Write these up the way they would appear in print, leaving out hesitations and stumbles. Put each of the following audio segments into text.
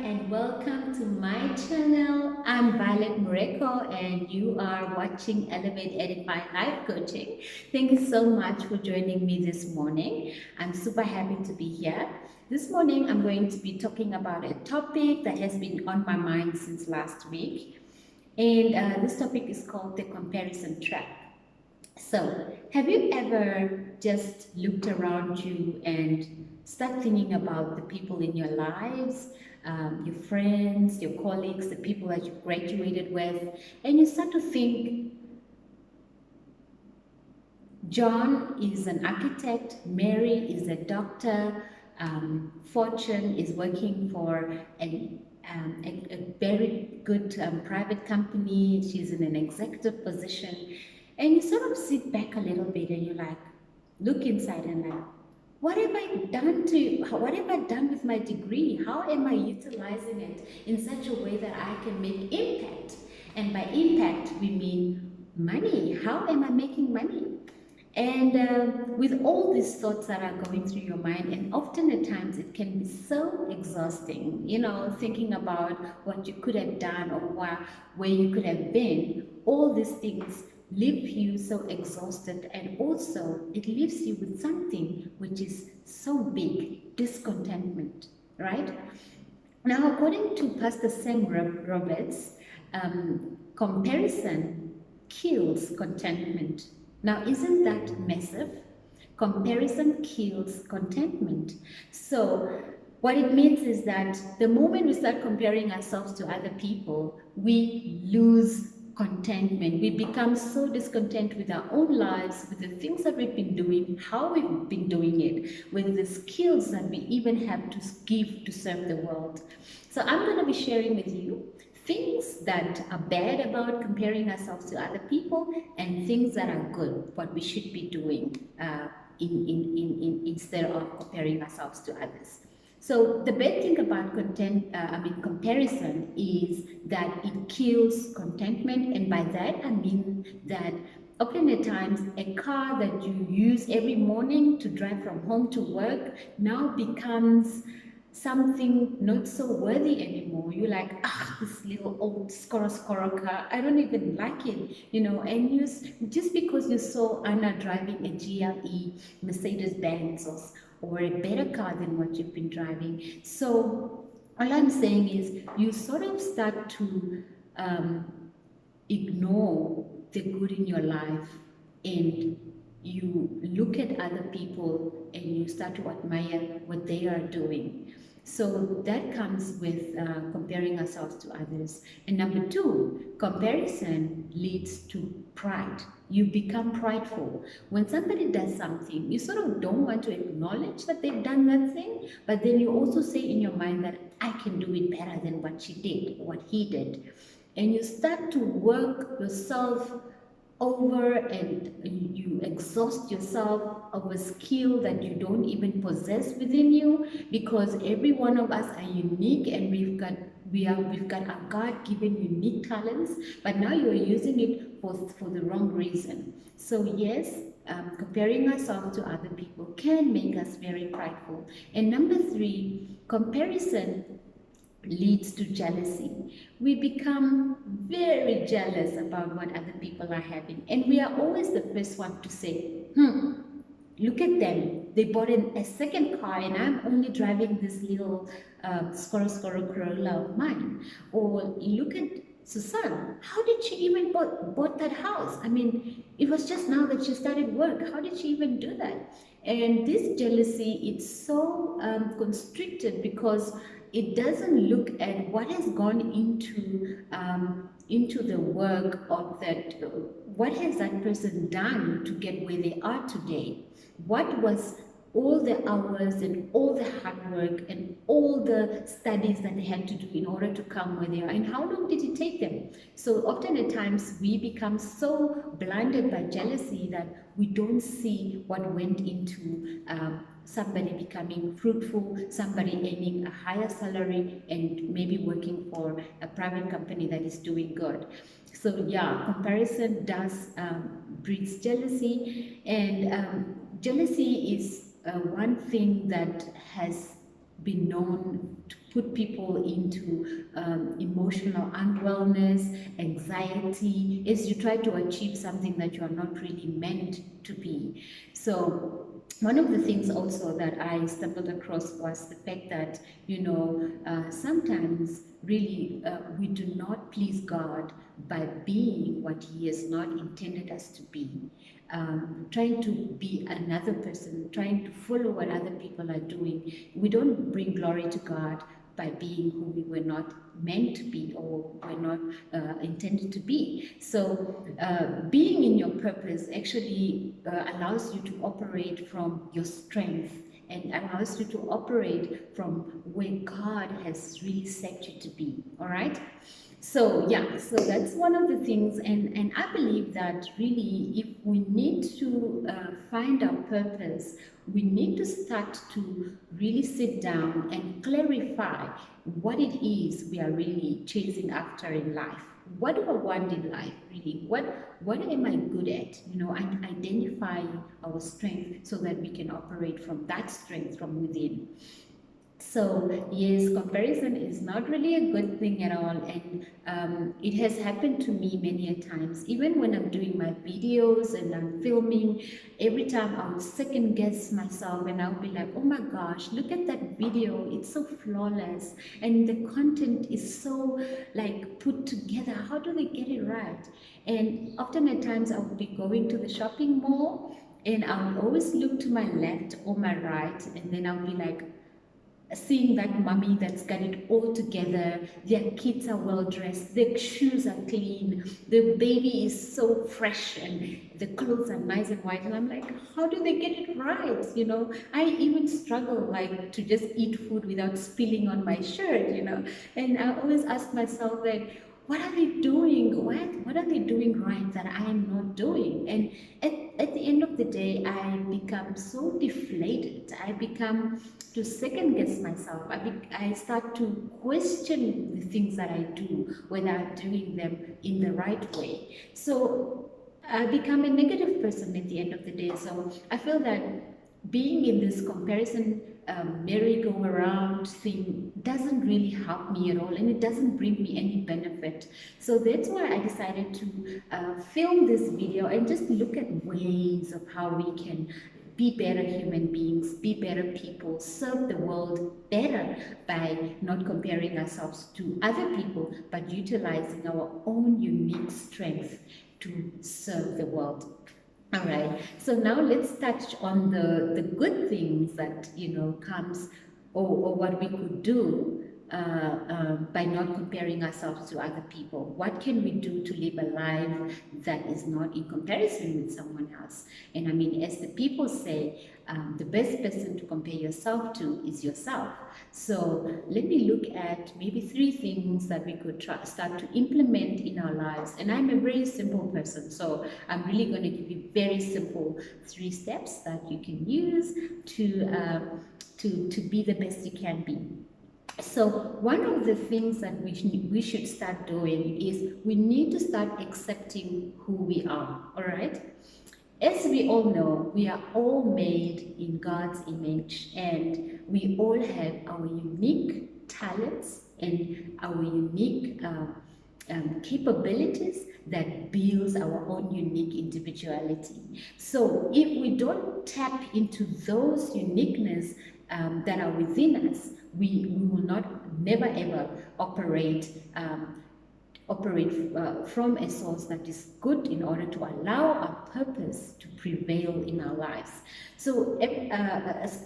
and welcome to my channel. I'm Violet Mureko and you are watching Elevate Edify Life Coaching. Thank you so much for joining me this morning. I'm super happy to be here. This morning I'm going to be talking about a topic that has been on my mind since last week. And this topic is called the comparison trap. So, have you ever just looked around you and start thinking about the people in your lives, your friends, your colleagues, the people that you graduated with, and you start to think, John is an architect, Mary is a doctor, Fortune is working for a very good private company, she's in an executive position, and you sort of sit back a little bit and you like, look inside and like, what have I done with my degree? How am I utilizing it in such a way that I can make impact? And by impact, we mean money. How am I making money? And with all these thoughts that are going through your mind, and often at times it can be so exhausting, thinking about what you could have done or where you could have been, all these things leave you so exhausted, and also it leaves you with something which is so big, discontentment, right? Now, according to Pastor Sam Roberts, comparison kills contentment. Now, isn't that massive? Comparison kills contentment. So, what it means is that the moment we start comparing ourselves to other people, we lose contentment. We become so discontent with our own lives, with the things that we've been doing, how we've been doing it, with the skills that we even have to give to serve the world. So I'm going to be sharing with you things that are bad about comparing ourselves to other people and things that are good, what we should be doing instead of comparing ourselves to others. So the bad thing about comparison is that it kills contentment, and by that I mean that often at times a car that you use every morning to drive from home to work now becomes something not so worthy anymore. You're like, this little old scorro car, I don't even like it, and just because you saw Anna driving a GLE Mercedes-Benz or a better car than what you've been driving. So all I'm saying is you sort of start to ignore the good in your life, and you look at other people and you start to admire what they are doing. So that comes with comparing ourselves to others. And number two, comparison leads to pride. You become prideful. When somebody does something, you sort of don't want to acknowledge that they've done that thing, but then you also say in your mind that I can do it better than what she did, what he did. And you start to work yourself over, and you exhaust yourself of a skill that you don't even possess within you, because every one of us are unique, and we've got our God-given unique talents, but now you're using it for the wrong reason. So yes, comparing ourselves to other people can make us very prideful. And number three, comparison leads to jealousy. We become very jealous about what other people are having, and we are always the first one to say, look at them, they bought a second car and I'm only driving this little Scorro Corolla of mine. Or look at Susan, how did she even bought that house? I mean, it was just now that she started work. How did she even do that? And this jealousy, it's so constricted, because it doesn't look at what has gone into the work of that. What has that person done to get where they are today? What was all the hours and all the hard work and all the studies that they had to do in order to come where they are, and how long did it take them? So often at times we become so blinded by jealousy that we don't see what went into somebody becoming fruitful, somebody earning a higher salary and maybe working for a private company that is doing good. So yeah, comparison does breeds jealousy, and jealousy is one thing that has been known put people into emotional unwellness, anxiety, as you try to achieve something that you are not really meant to be. So one of the things also that I stumbled across was the fact that, sometimes really we do not please God by being what He has not intended us to be. Trying to be another person, trying to follow what other people are doing. We don't bring glory to God by being who we were not meant to be or were not intended to be. So being in your purpose actually allows you to operate from your strength and allows you to operate from where God has really set you to be. All right. So yeah, so that's one of the things, and I believe that really, if we need to find our purpose, we need to start to really sit down and clarify what it is we are really chasing after in life. What do I want in life, really? What am I good at? And identify our strength so that we can operate from that strength from within. So yes, comparison is not really a good thing at all, and it has happened to me many a times. Even when I'm doing my videos and I'm filming, every time I'll second guess myself, and I'll be like, "Oh my gosh, look at that video! It's so flawless, and the content is so like put together. How do they get it right?" And often at times I would be going to the shopping mall, and I would always look to my left or my right, and then I'll be like, seeing that mommy that's got it all together, their kids are well dressed, their shoes are clean, the baby is so fresh, and the clothes are nice and white, and I'm like, how do they get it right? I even struggle like to just eat food without spilling on my shirt, and I always ask myself that, what are they doing? What are they doing right that I am not doing? And at the end of the day, I become so deflated. I become to second guess myself. I start to question the things that I do, whether I'm doing them in the right way. So I become a negative person at the end of the day. So I feel that being in this comparison merry-go-round thing doesn't really help me at all, and it doesn't bring me any benefit. So that's why I decided to film this video and just look at ways of how we can be better human beings, be better people, serve the world better by not comparing ourselves to other people, but utilizing our own unique strength to serve the world. All right, so now let's touch on the good things that comes, or what we could do by not comparing ourselves to other people. What can we do to live a life that is not in comparison with someone else? And I mean, as the people say, the best person to compare yourself to is yourself. So let me look at maybe 3 things that we could start to implement in our lives. And I'm a very simple person, so I'm really going to give you very simple 3 steps that you can use to be the best you can be. So one of the things that we should start doing is we need to start accepting who we are, all right? As we all know, we are all made in God's image, and we all have our unique talents and our unique capabilities that builds our own unique individuality. So if we don't tap into those uniqueness that are within us, we will never ever operate from a source that is good in order to allow our purpose to prevail in our lives. So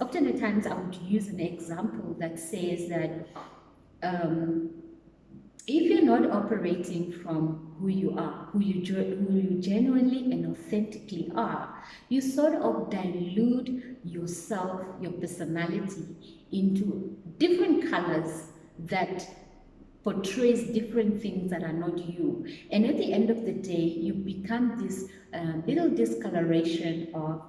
often at times I would use an example that says that if you're not operating from who you are, who you genuinely and authentically are, you sort of dilute yourself, your personality, into different colors that portrays different things that are not you. And at the end of the day, you become this little discoloration of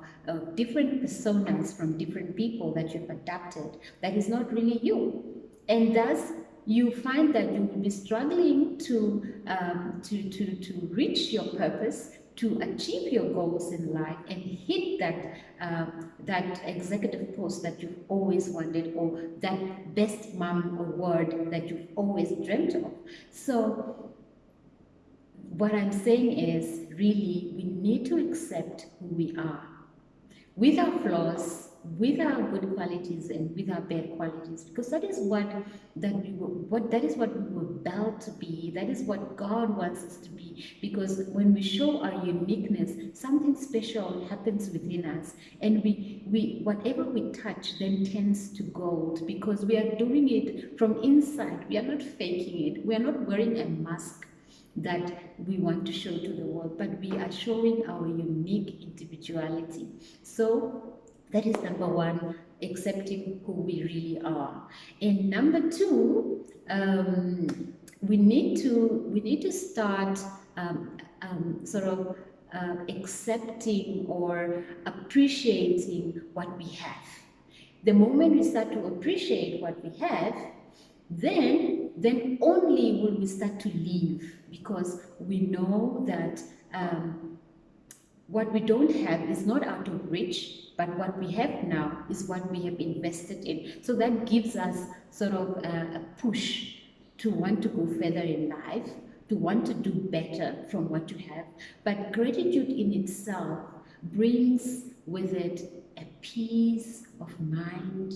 different personas from different people that you've adapted that is not really you. And thus, you find that you will be struggling to reach your purpose to achieve your goals in life and hit that executive post that you've always wanted, or that best mom award that you've always dreamt of. So what I'm saying is, really, we need to accept who we are, with our flaws, with our good qualities, and with our bad qualities, because that is what we were built to be. That is what God wants us to be. Because when we show our uniqueness, something special happens within us, and we whatever we touch then tends to gold, because we are doing it from inside. We are not faking it. We are not wearing a mask that we want to show to the world, but we are showing our unique individuality. So that is number one, accepting who we really are. And number two, we need to start accepting or appreciating what we have. The moment we start to appreciate what we have, then only will we start to live, because we know that what we don't have is not out of reach, but what we have now is what we have invested in. So that gives us sort of a push to want to go further in life, to want to do better from what you have. But gratitude in itself brings with it a peace of mind.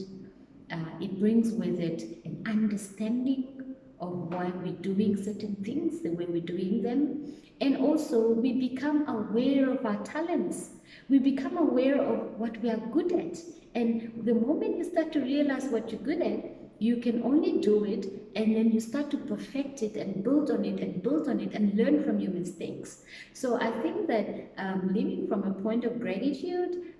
It brings with it an understanding of why we're doing certain things, the way we're doing them. And also, we become aware of our talents. We become aware of what we are good at. And the moment you start to realize what you're good at, you can only do it, and then you start to perfect it and build on it and build on it and learn from your mistakes. So I think that living from a point of gratitude,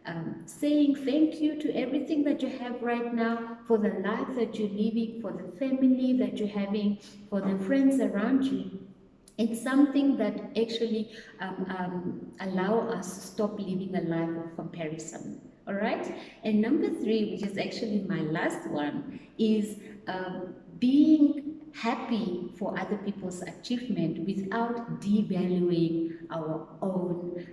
saying thank you to everything that you have right now, for the life that you're living, for the family that you're having, for the friends around you, it's something that actually allow us to stop living a life of comparison. All right. And number three, which is actually my last one, is being happy for other people's achievement without devaluing our own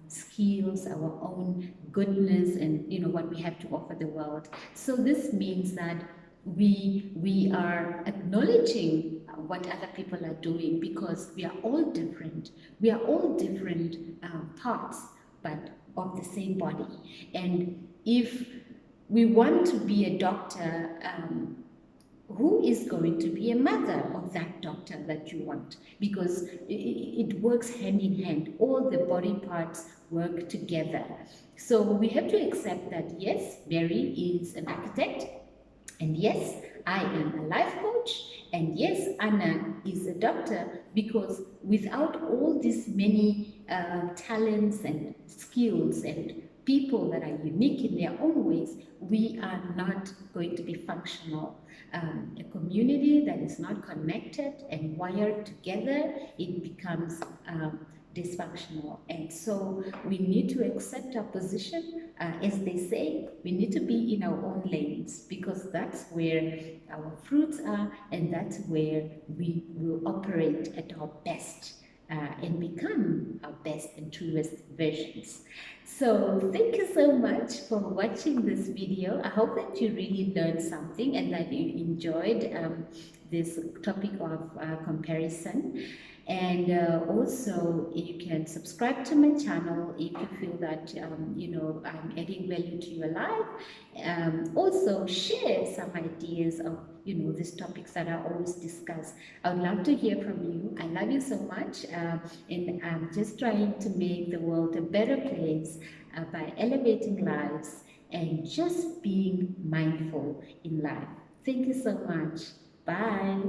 skills, our own goodness, and what we have to offer the world. So this means that we are acknowledging what other people are doing, because we are all different. We are all different parts, but of the same body. And if we want to be a doctor, who is going to be a mother of that doctor that you want? Because it works hand in hand. All the body parts work together. So we have to accept that, yes, Mary is an architect, and yes, I am a life coach, and yes, Anna is a doctor, because without all these many talents and skills and people that are unique in their own ways, we are not going to be functional. A community that is not connected and wired together, it becomes dysfunctional. And so we need to accept our position. As they say, we need to be in our own lanes, because that's where our fruits are, and that's where we will operate at our best and become our best and truest versions. So thank you so much for watching this video. I hope that you really learned something and that you enjoyed this topic of comparison. And also, you can subscribe to my channel if you feel that I'm adding value to your life. Also, share some ideas of these topics that I always discuss. I would love to hear from you. I love you so much, and I'm just trying to make the world a better place by elevating lives and just being mindful in life. Thank you so much. Bye.